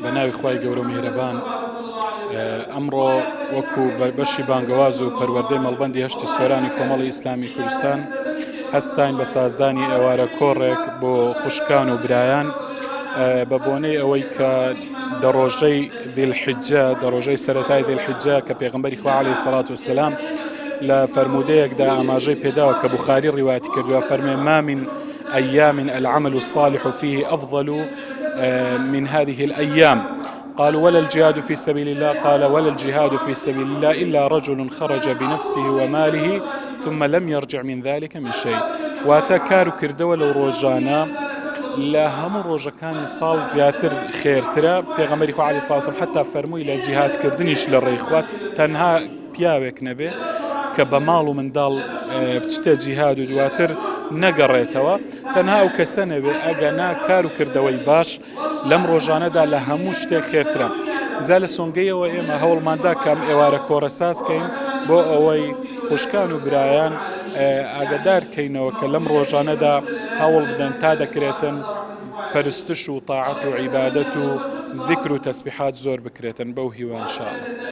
بەناوی خوای گەورە و میهرەبان ئەمڕۆ وەکو بەشی بانگەواز و پەروەردەی مەڵبەندی هەشتی سۆرانی کۆمەڵی ئیسلامی کوردستان هەستاین بە سازدانی ئێوارە کۆڕێک بۆ خوشکان و برایان بە بۆنەی ئەوەی کە دەڕۆژەی دیلحیجە دەڕۆژەی سەرەتای دیلحیجە کە پێغەمبەری خوا عەلەیهی سەڵات وەسەلام لە فەرمودەیەکدا ئاماژەی پێداوە کە بوخاری ڕیواەتی کردووە فەرمێ ما من أيام العمل الصالح فيه أفضل من هذه الأيام قالوا ولا الجهاد في سبيل الله قال ولا الجهاد في سبيل الله إلا رجل خرج بنفسه وماله ثم لم يرجع من ذلك من شيء واتكار كردوا لو روجانا لا هەموو ڕۆژەکانی ساڵ زیاتر خێرترە پێغەمبەری خوا عەلەیهی سەڵات وسەلام حتا فەرمووی لە جیهادکردنیش لە ڕێی تەنها پیاوێک نەبێ کە بە ماڵ و منداڵ بچتە جیهاد و دواتر نەگەڕێتەوە تەنها ئەو کەسە نەبێ ئەگەنا کار و کردەوەی باش لەم ڕۆژانەدا لە هەموو شتێک خێرترە. جا لە سۆنگەیەوە ئێمە هەوڵماندا کەم ئێوارە کۆڕەسازکەین بۆ ئەوەی خوشکان و برایان ئاگدارکەینەوە کە لەم ڕۆژانەدا هەوڵ بدەن تا دەکرێتن پەرستش و تاعەت و عیبادەت و زیکر و تەسبیحات زۆر بکرێتن بەو هیوە ئینشاءالله.